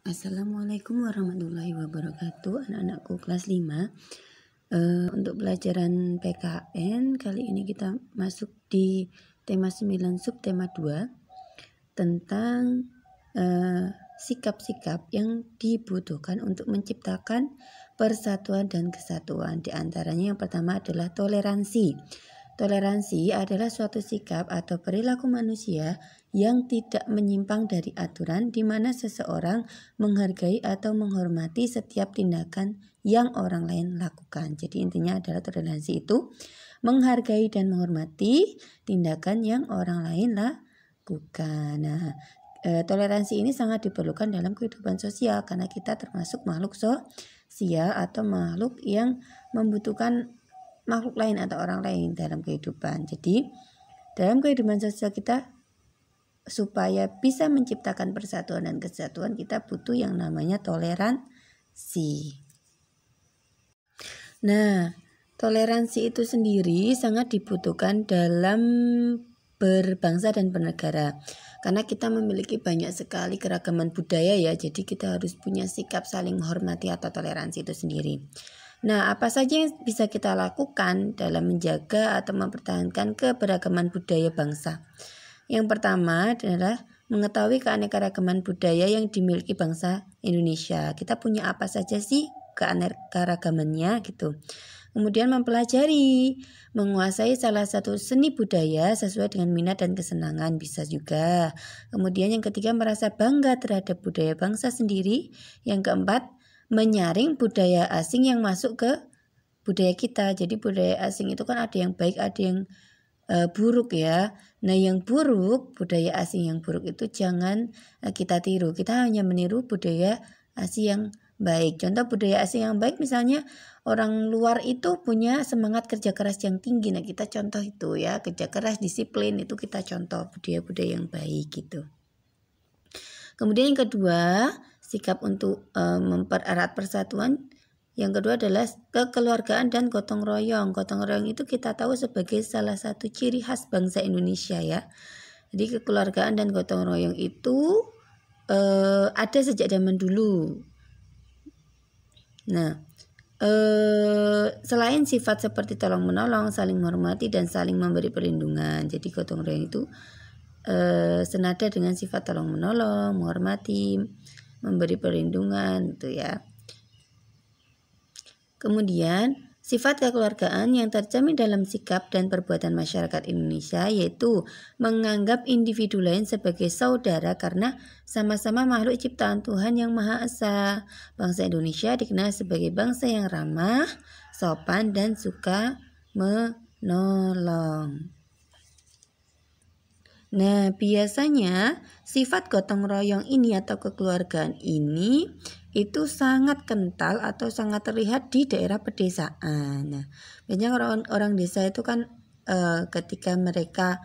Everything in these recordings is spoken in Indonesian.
Assalamualaikum warahmatullahi wabarakatuh, anak-anakku kelas 5. Untuk pelajaran PKN kali ini kita masuk di tema 9 subtema 2 tentang sikap-sikap yang dibutuhkan untuk menciptakan persatuan dan kesatuan. Di antaranya yang pertama adalah toleransi. Toleransi adalah suatu sikap atau perilaku manusia yang tidak menyimpang dari aturan, di mana seseorang menghargai atau menghormati setiap tindakan yang orang lain lakukan. Jadi intinya adalah toleransi itu menghargai dan menghormati tindakan yang orang lain lakukan. Nah, toleransi ini sangat diperlukan dalam kehidupan sosial karena kita termasuk makhluk sosial atau makhluk yang membutuhkan makhluk lain atau orang lain dalam kehidupan. Jadi dalam kehidupan sosial kita, supaya bisa menciptakan persatuan dan kesatuan, kita butuh yang namanya toleransi. Nah, toleransi itu sendiri sangat dibutuhkan dalam berbangsa dan bernegara. Karena kita memiliki banyak sekali keragaman budaya ya, jadi kita harus punya sikap saling menghormati atau toleransi itu sendiri. Nah, apa saja yang bisa kita lakukan dalam menjaga atau mempertahankan keberagaman budaya bangsa? Yang pertama adalah mengetahui keanekaragaman budaya yang dimiliki bangsa Indonesia. Kita punya apa saja sih keanekaragamannya gitu. Kemudian mempelajari, menguasai salah satu seni budaya sesuai dengan minat dan kesenangan bisa juga. Kemudian yang ketiga, merasa bangga terhadap budaya bangsa sendiri. Yang keempat, menyaring budaya asing yang masuk ke budaya kita. Jadi budaya asing itu kan ada yang baik, ada yang buruk ya. Nah, yang buruk, budaya asing yang buruk itu jangan kita tiru. Kita hanya meniru budaya asing yang baik. Contoh budaya asing yang baik, misalnya orang luar itu punya semangat kerja keras yang tinggi. Nah, kita contoh itu ya, kerja keras, disiplin, itu kita contoh budaya-budaya yang baik gitu. Kemudian yang kedua, sikap untuk mempererat persatuan. Yang kedua adalah kekeluargaan dan gotong royong. Gotong royong itu kita tahu sebagai salah satu ciri khas bangsa Indonesia ya. Jadi kekeluargaan dan gotong royong itu ada sejak zaman dulu. Nah, selain sifat seperti tolong menolong, saling menghormati dan saling memberi perlindungan. Jadi gotong royong itu senada dengan sifat tolong menolong, menghormati, memberi perlindungan gitu ya. Kemudian sifat kekeluargaan yang tercermin dalam sikap dan perbuatan masyarakat Indonesia, yaitu menganggap individu lain sebagai saudara karena sama-sama makhluk ciptaan Tuhan yang Maha Esa. Bangsa Indonesia dikenal sebagai bangsa yang ramah, sopan, dan suka menolong. Nah, biasanya sifat gotong royong ini atau kekeluargaan ini itu sangat kental atau sangat terlihat di daerah pedesaan. Nah, biasanya orang desa itu kan ketika mereka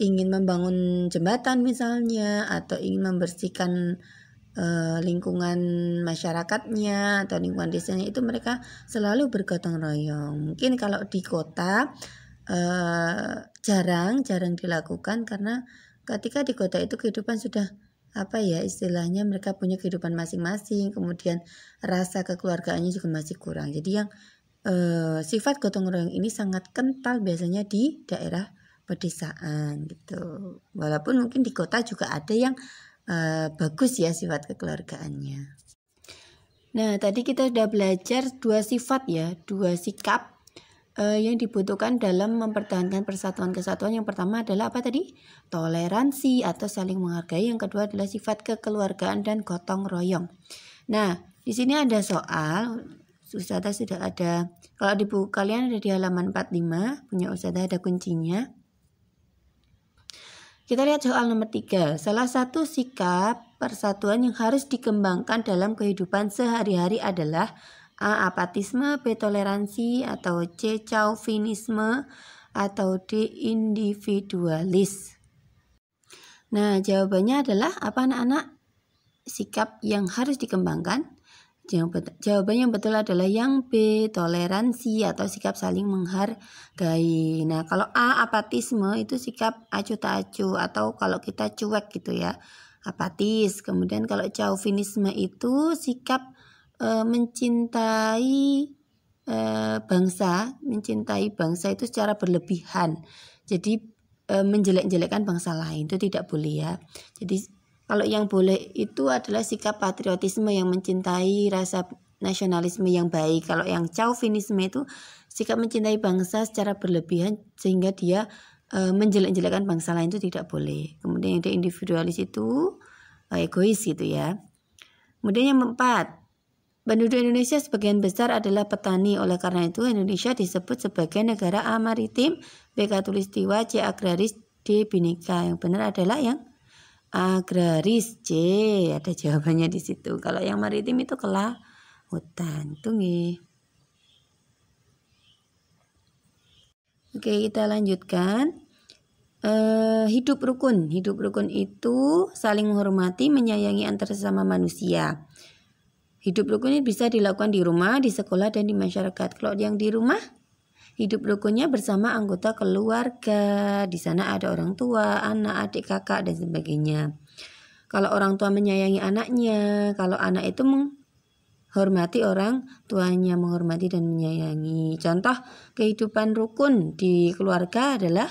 ingin membangun jembatan misalnya, atau ingin membersihkan lingkungan masyarakatnya atau lingkungan desanya, itu mereka selalu bergotong royong. Mungkin kalau di kota jarang dilakukan, karena ketika di kota itu kehidupan sudah istilahnya mereka punya kehidupan masing-masing, kemudian rasa kekeluargaannya juga masih kurang. Jadi yang sifat gotong royong ini sangat kental biasanya di daerah pedesaan gitu. Walaupun mungkin di kota juga ada yang bagus ya sifat kekeluargaannya. Nah, tadi kita sudah belajar dua sifat ya, dua sikap yang dibutuhkan dalam mempertahankan persatuan kesatuan. Yang pertama adalah apa tadi? Toleransi atau saling menghargai. Yang kedua adalah sifat kekeluargaan dan gotong royong. Nah, di sini ada soal. Ustazah sudah ada. Kalau di buku kalian ada di halaman 45, punya Ustazah ada kuncinya. Kita lihat soal nomor 3. Salah satu sikap persatuan yang harus dikembangkan dalam kehidupan sehari-hari adalah A. Apatisme, B. Toleransi, atau C. Chauvinisme, atau D. Individualis. Nah, jawabannya adalah apa anak-anak? Sikap yang harus dikembangkan. Jawaban yang betul adalah yang B. Toleransi atau sikap saling menghargai. Nah, kalau A. Apatisme itu sikap acuh tak acuh, atau kalau kita cuek gitu ya. apatis. Kemudian kalau chauvinisme itu sikap mencintai bangsa itu secara berlebihan. Jadi menjelek-jelekkan bangsa lain itu tidak boleh ya. Jadi kalau yang boleh itu adalah sikap patriotisme yang mencintai rasa nasionalisme yang baik. Kalau yang chauvinisme itu sikap mencintai bangsa secara berlebihan sehingga dia menjelek-jelekkan bangsa lain itu tidak boleh. Kemudian yang individualis itu egois gitu ya. Kemudian yang keempat, penduduk Indonesia sebagian besar adalah petani. Oleh karena itu Indonesia disebut sebagai negara A maritim, B katulistiwa, C agraris, D bineka. Yang benar adalah yang agraris, C. Ada jawabannya di situ. Kalau yang maritim itu kelautan. Tunggu. Oke, kita lanjutkan. Hidup rukun. Hidup rukun itu saling menghormati, menyayangi antar sesama manusia. Hidup rukun ini bisa dilakukan di rumah, di sekolah, dan di masyarakat. Kalau yang di rumah, hidup rukunnya bersama anggota keluarga. Di sana ada orang tua, anak, adik, kakak, dan sebagainya. Kalau orang tua menyayangi anaknya, kalau anak itu menghormati orang tuanya, menghormati dan menyayangi. Contoh kehidupan rukun di keluarga adalah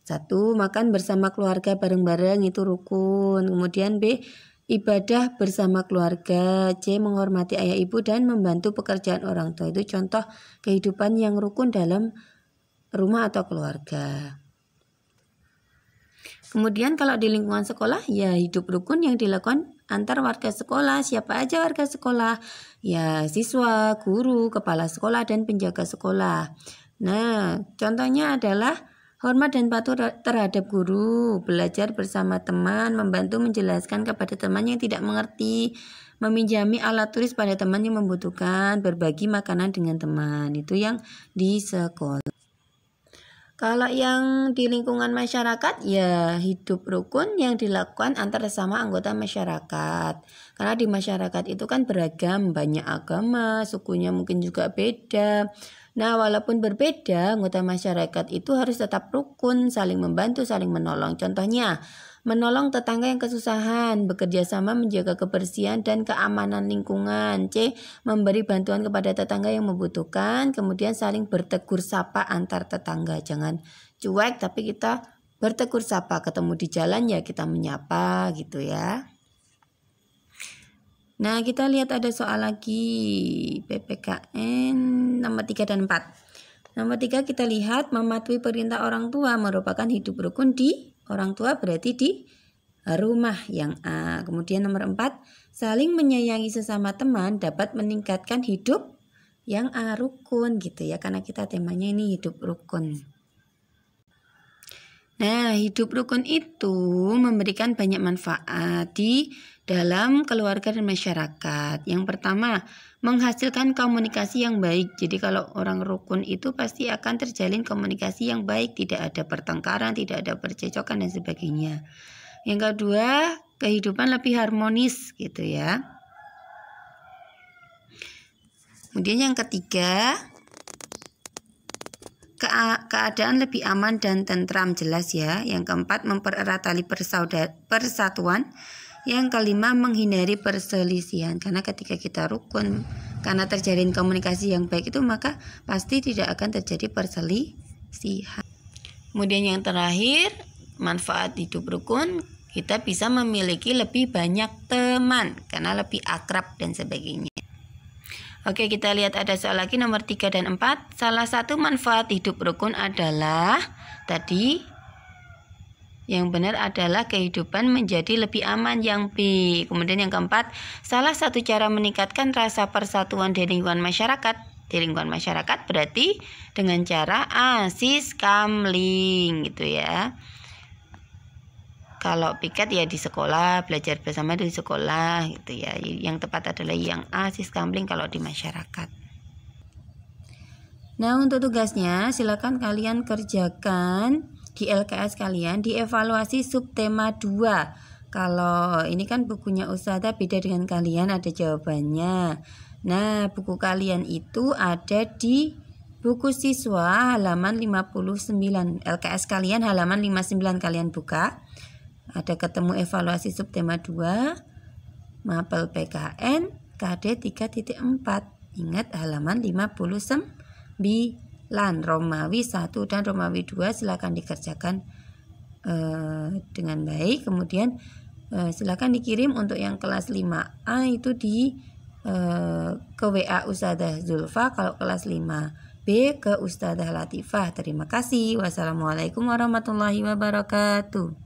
1. Makan bersama keluarga bareng-bareng itu rukun. Kemudian B. Ibadah bersama keluarga. C. Menghormati ayah ibu dan membantu pekerjaan orang tua. Itu contoh kehidupan yang rukun dalam rumah atau keluarga. Kemudian kalau di lingkungan sekolah, ya hidup rukun yang dilakukan antar warga sekolah. Siapa aja warga sekolah? Ya siswa, guru, kepala sekolah, dan penjaga sekolah. Nah, contohnya adalah hormat dan patuh terhadap guru, belajar bersama teman, membantu menjelaskan kepada teman yang tidak mengerti, meminjami alat tulis pada teman yang membutuhkan, berbagi makanan dengan teman. Itu yang di sekolah. Kalau yang di lingkungan masyarakat, ya hidup rukun yang dilakukan antar sesama anggota masyarakat. Karena di masyarakat itu kan beragam, banyak agama, sukunya mungkin juga beda. Nah, walaupun berbeda, anggota masyarakat itu harus tetap rukun, saling membantu, saling menolong. Contohnya, menolong tetangga yang kesusahan, bekerja sama menjaga kebersihan dan keamanan lingkungan. C. Memberi bantuan kepada tetangga yang membutuhkan, kemudian saling bertegur sapa antar tetangga. Jangan cuek, tapi kita bertegur sapa, ketemu di jalan ya kita menyapa gitu ya. Nah, kita lihat ada soal lagi PPKN nomor 3 dan 4. Nomor 3 kita lihat mematuhi perintah orang tua merupakan hidup rukun di orang tua, berarti di rumah yang A. Kemudian nomor 4, saling menyayangi sesama teman dapat meningkatkan hidup yang A, rukun gitu ya, karena kita temanya ini hidup rukun. Nah, hidup rukun itu memberikan banyak manfaat di dalam keluarga dan masyarakat. Yang pertama, menghasilkan komunikasi yang baik. Jadi kalau orang rukun itu pasti akan terjalin komunikasi yang baik, tidak ada pertengkaran, tidak ada percecokan dan sebagainya. Yang kedua, kehidupan lebih harmonis gitu ya. Kemudian yang ketiga, keadaan lebih aman dan tentram, jelas ya. Yang keempat, mempererat tali persatuan. Yang kelima, menghindari perselisihan. Karena ketika kita rukun, karena terjalin komunikasi yang baik itu, maka pasti tidak akan terjadi perselisihan. Kemudian yang terakhir, manfaat hidup rukun, kita bisa memiliki lebih banyak teman karena lebih akrab dan sebagainya. Oke, kita lihat ada soal lagi nomor 3 dan 4. Salah satu manfaat hidup rukun adalah tadi yang benar adalah kehidupan menjadi lebih aman, yang B. Kemudian yang keempat, salah satu cara meningkatkan rasa persatuan di lingkungan masyarakat. Di lingkungan masyarakat berarti dengan cara asis kamling gitu ya. Kalau piket ya di sekolah, belajar bersama di sekolah gitu ya. Yang tepat adalah yang A, siskamling kalau di masyarakat. Nah, untuk tugasnya silakan kalian kerjakan di LKS kalian, dievaluasi subtema 2. Kalau ini kan bukunya Ustazah beda dengan kalian, ada jawabannya. Nah, buku kalian itu ada di buku siswa halaman 59. LKS kalian halaman 59 kalian buka. Ada ketemu evaluasi subtema 2, mapel PKN, KD 3.4. Ingat halaman 59. Romawi 1 dan Romawi 2 silakan dikerjakan dengan baik. Kemudian silakan dikirim untuk yang kelas 5A itu ke WA Ustadzah Zulfa, kalau kelas 5B ke Ustadzah Latifah. Terima kasih. Wassalamualaikum warahmatullahi wabarakatuh.